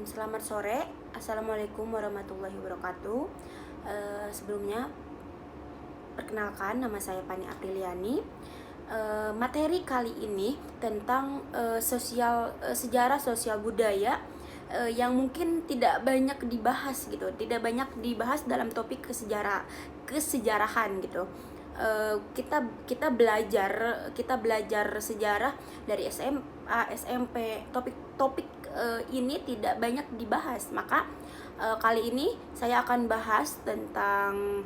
Selamat sore, Assalamualaikum warahmatullahi wabarakatuh. Sebelumnya, perkenalkan nama saya Pani Apriliani. Materi kali ini tentang sejarah sosial budaya yang mungkin tidak banyak dibahas gitu, tidak banyak dibahas dalam topik kesejarahan gitu. Kita belajar sejarah dari SMA, SMP. Topik-topik ini tidak banyak dibahas, maka kali ini saya akan bahas tentang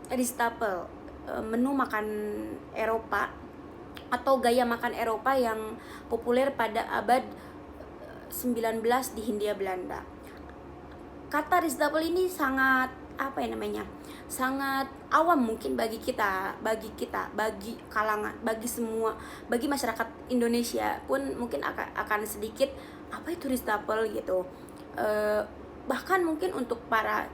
Ristapel, menu makan Eropa atau gaya makan Eropa yang populer pada abad 19 di Hindia Belanda. Kata Ristapel ini sangat sangat awam mungkin bagi kalangan, bagi masyarakat Indonesia pun mungkin akan sedikit apa itu Ristapel gitu. Bahkan mungkin untuk para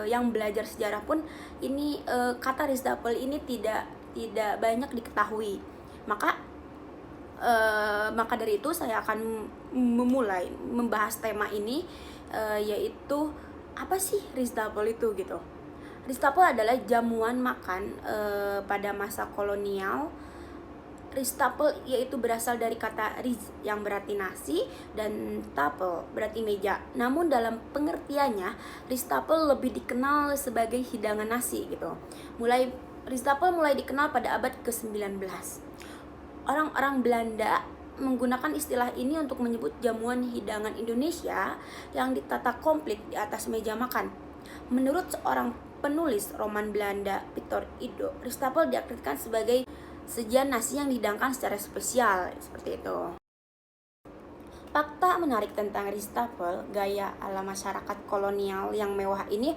yang belajar sejarah pun ini kata Ristapel ini tidak banyak diketahui. Maka dari itu saya akan memulai membahas tema ini, yaitu apa sih Ristapel itu gitu. Ristapel adalah jamuan makan pada masa kolonial. Ristapel yaitu berasal dari kata riz yang berarti nasi dan tapel berarti meja. Namun dalam pengertiannya, Ristapel lebih dikenal sebagai hidangan nasi gitu. Ristapel mulai dikenal pada abad ke-19. Orang-orang Belanda menggunakan istilah ini untuk menyebut jamuan hidangan Indonesia yang ditata komplit di atas meja makan. Menurut seorang penulis roman Belanda, Victor Ido, Ristapel diartikan sebagai sajian nasi yang dihidangkan secara spesial, seperti itu. Fakta menarik tentang Ristapel, gaya ala masyarakat kolonial yang mewah ini,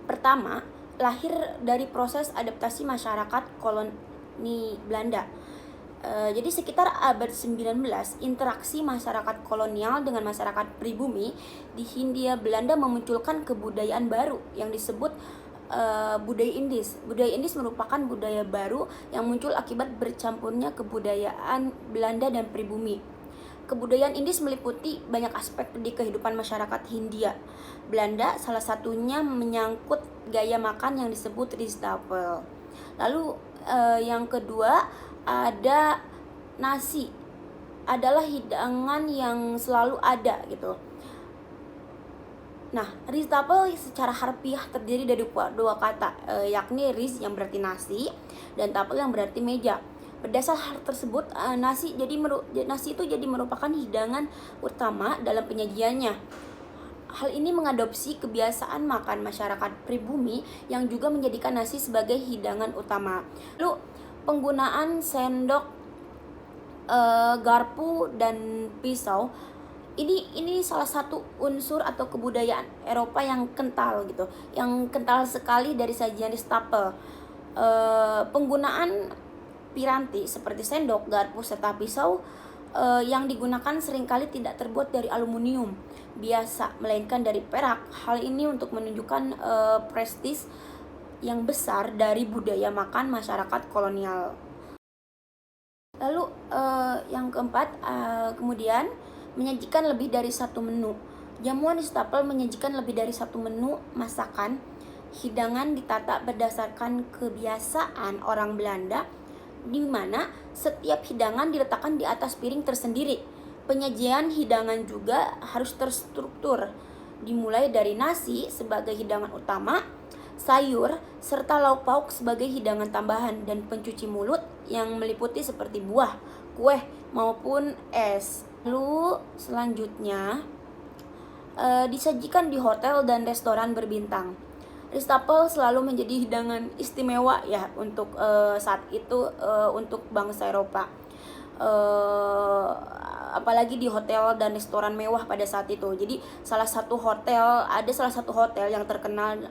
pertama, lahir dari proses adaptasi masyarakat koloni Belanda. Jadi sekitar abad 19, interaksi masyarakat kolonial dengan masyarakat pribumi di Hindia Belanda memunculkan kebudayaan baru yang disebut budaya Indis. Budaya Indis merupakan budaya baru yang muncul akibat bercampurnya kebudayaan Belanda dan pribumi. Kebudayaan Indis meliputi banyak aspek di kehidupan masyarakat Hindia Belanda, salah satunya menyangkut gaya makan yang disebut Ristapel. Lalu yang kedua ada nasi, adalah hidangan yang selalu ada gitu. Nah, Ristapel secara harfiah terdiri dari dua kata, yakni riz yang berarti nasi dan tapel yang berarti meja. Berdasar hal tersebut, nasi itu jadi merupakan hidangan utama dalam penyajiannya. Hal ini mengadopsi kebiasaan makan masyarakat pribumi yang juga menjadikan nasi sebagai hidangan utama. Lalu penggunaan sendok, garpu dan pisau ini salah satu unsur atau kebudayaan Eropa yang kental gitu, yang kental sekali dari sajian Ristapel. Penggunaan piranti seperti sendok, garpu serta pisau yang digunakan seringkali tidak terbuat dari aluminium biasa, melainkan dari perak. Hal ini untuk menunjukkan prestis yang besar dari budaya makan masyarakat kolonial. Lalu yang keempat, kemudian menyajikan lebih dari satu menu. Jamuan Ristapel menyajikan lebih dari satu menu masakan. Hidangan ditata berdasarkan kebiasaan orang Belanda, di mana setiap hidangan diletakkan di atas piring tersendiri. Penyajian hidangan juga harus terstruktur, dimulai dari nasi sebagai hidangan utama, sayur, serta lauk pauk sebagai hidangan tambahan, dan pencuci mulut yang meliputi seperti buah, kue, maupun es. Lalu selanjutnya disajikan di hotel dan restoran berbintang. Ristapel selalu menjadi hidangan istimewa ya untuk saat itu untuk bangsa Eropa. Apalagi di hotel dan restoran mewah pada saat itu. Jadi salah satu hotel yang terkenal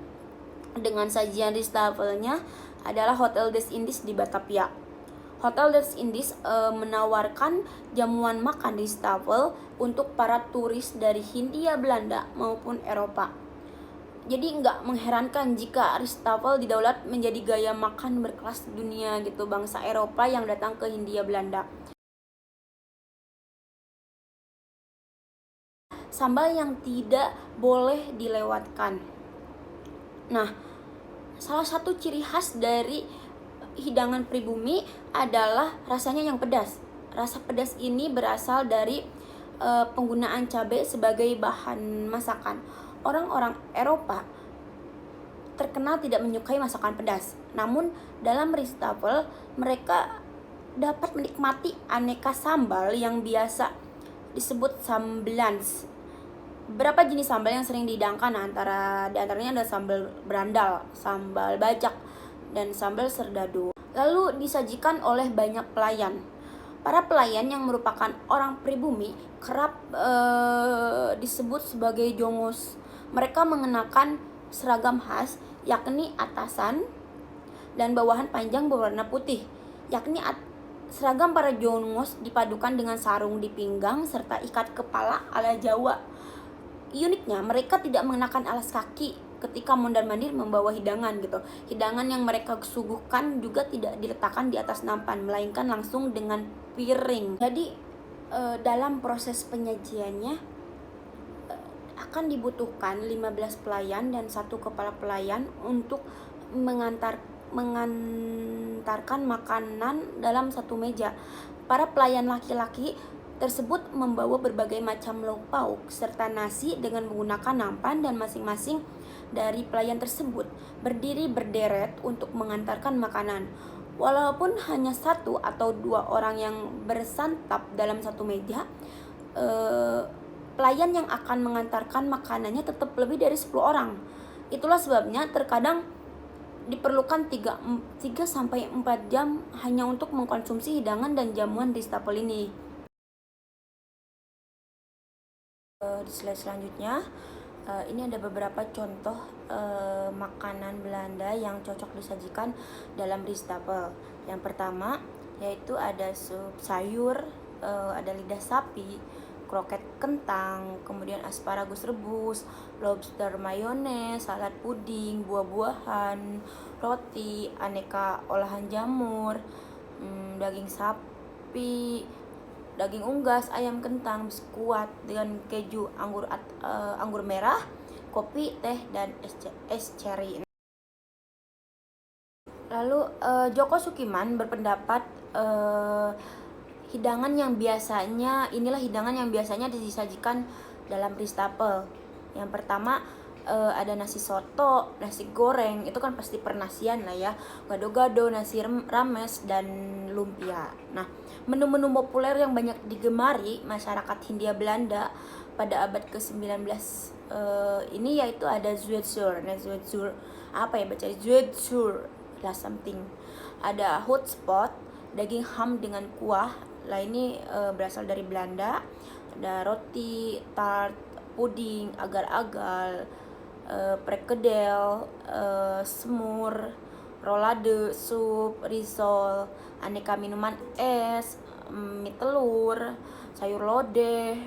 dengan sajian Ristapelnya adalah Hotel des Indes di Batavia. Hotel des Indes menawarkan jamuan makan Ristapel untuk para turis dari Hindia Belanda maupun Eropa. Jadi nggak mengherankan jika Ristapel didaulat menjadi gaya makan berkelas dunia gitu bangsa Eropa yang datang ke Hindia Belanda. sambal yang tidak boleh dilewatkan. Nah, salah satu ciri khas dari hidangan pribumi adalah rasanya yang pedas. Rasa pedas ini berasal dari penggunaan cabai sebagai bahan masakan. Orang-orang Eropa terkenal tidak menyukai masakan pedas. Namun dalam Ristafel mereka dapat menikmati aneka sambal yang biasa disebut samblans. Berapa jenis sambal yang sering dihidangkan, di antaranya ada sambal berandal, sambal bajak, dan sambal serdadu. Lalu disajikan oleh banyak pelayan. Para pelayan yang merupakan orang pribumi kerap disebut sebagai jongos. Mereka mengenakan seragam khas, yakni atasan dan bawahan panjang berwarna putih, seragam para jongos dipadukan dengan sarung di pinggang serta ikat kepala ala Jawa. Uniknya, mereka tidak mengenakan alas kaki ketika mondar-mandir membawa hidangan gitu. Hidangan yang mereka suguhkan juga tidak diletakkan di atas nampan, melainkan langsung dengan piring. Jadi dalam proses penyajiannya akan dibutuhkan 15 pelayan dan 1 kepala pelayan untuk mengantarkan makanan dalam satu meja. Para pelayan laki-laki tersebut membawa berbagai macam lauk pauk serta nasi dengan menggunakan nampan, dan masing-masing dari pelayan tersebut berdiri berderet untuk mengantarkan makanan. Walaupun hanya 1 atau 2 orang yang bersantap dalam satu meja, pelayan yang akan mengantarkan makanannya tetap lebih dari 10 orang. Itulah sebabnya terkadang diperlukan 3-4 jam hanya untuk mengkonsumsi hidangan dan jamuan Ristafel ini. Di slide selanjutnya, ini ada beberapa contoh makanan Belanda yang cocok disajikan dalam Ristafel. Yang pertama yaitu ada sup sayur, ada lidah sapi, kroket kentang, kemudian asparagus rebus, lobster mayonnaise, salad puding, buah-buahan, roti, aneka olahan jamur, daging sapi, daging unggas, ayam kentang, biskuat dengan keju, anggur merah, kopi, teh, dan es cherry. Lalu Joko Sukiman berpendapat inilah hidangan yang biasanya disajikan dalam Ristafel. Yang pertama ada nasi soto, nasi goreng, itu kan pasti pernasian lah ya, gado-gado, nasi rames, dan lumpia. Nah, menu-menu populer yang banyak digemari masyarakat Hindia Belanda pada abad ke-19 ini yaitu ada Zwetsuur. Nah, Zwetsuur apa ya baca Zwetsuur lah something. Ada hotspot, daging ham dengan kuah. Lah ini berasal dari Belanda. Ada roti, tart, puding, agar-agar, prekedel, semur, rolade, sup, risol, aneka minuman es, mie telur, sayur lodeh,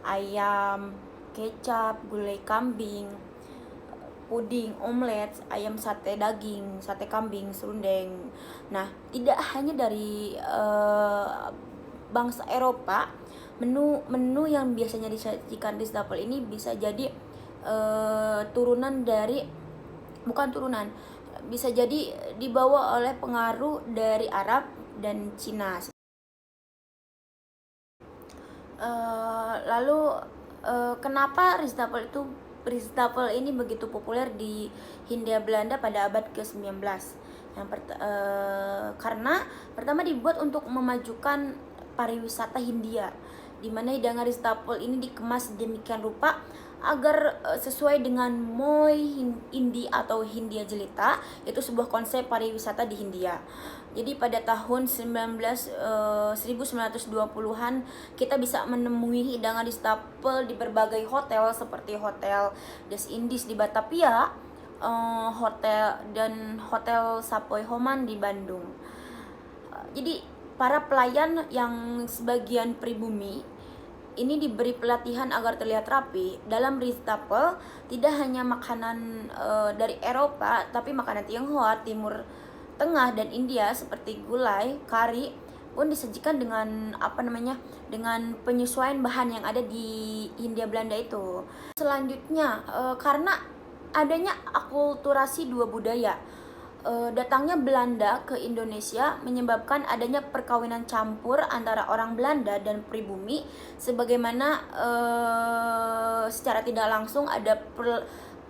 ayam, kecap, gulai kambing, puding, omelet, ayam sate daging, sate kambing, serundeng. Nah, tidak hanya dari bangsa Eropa, menu yang biasanya disajikan di Ristafel ini bisa jadi bisa jadi dibawa oleh pengaruh dari Arab dan Cina. Lalu kenapa Ristafel ini begitu populer di Hindia Belanda pada abad ke-19? Karena pertama dibuat untuk memajukan pariwisata Hindia, di mana hidangan Ristafel ini dikemas demikian rupa agar sesuai dengan Moi Indi atau Hindia Jelita, itu sebuah konsep pariwisata di Hindia. Jadi pada tahun 1920-an kita bisa menemui hidangan Ristafel di berbagai hotel seperti Hotel Des Indies di Batavia, Hotel Savoy Homan di Bandung. Jadi para pelayan yang sebagian pribumi ini diberi pelatihan agar terlihat rapi. Dalam Ristafel tidak hanya makanan dari Eropa, tapi makanan Tionghoa, Timur Tengah, dan India seperti gulai, kari, pun disajikan dengan dengan penyesuaian bahan yang ada di Hindia Belanda itu. Selanjutnya, karena adanya akulturasi dua budaya, datangnya Belanda ke Indonesia menyebabkan adanya perkawinan campur antara orang Belanda dan pribumi, sebagaimana secara tidak langsung ada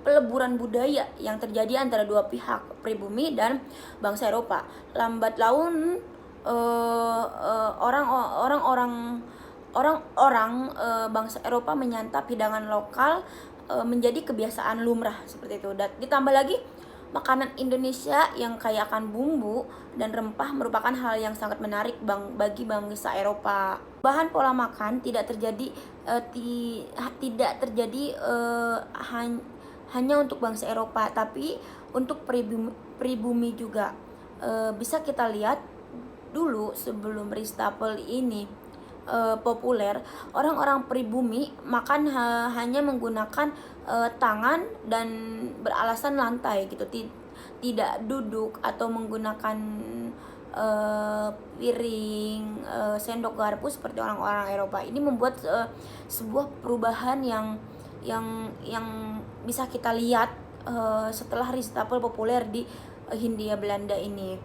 peleburan budaya yang terjadi antara dua pihak, pribumi dan bangsa Eropa. Lambat laun orang-orang bangsa Eropa menyantap hidangan lokal menjadi kebiasaan lumrah seperti itu. Dan ditambah lagi makanan Indonesia yang kaya akan bumbu dan rempah merupakan hal yang sangat menarik bagi bangsa Eropa. Bahan pola makan tidak terjadi hanya untuk bangsa Eropa, tapi untuk pribumi juga. Bisa kita lihat dulu sebelum Ristafel ini populer, orang-orang pribumi makan hanya menggunakan tangan dan beralasan lantai gitu, tidak duduk atau menggunakan piring, sendok garpu seperti orang-orang Eropa. Ini membuat sebuah perubahan yang bisa kita lihat setelah Ristafel populer di Hindia Belanda ini.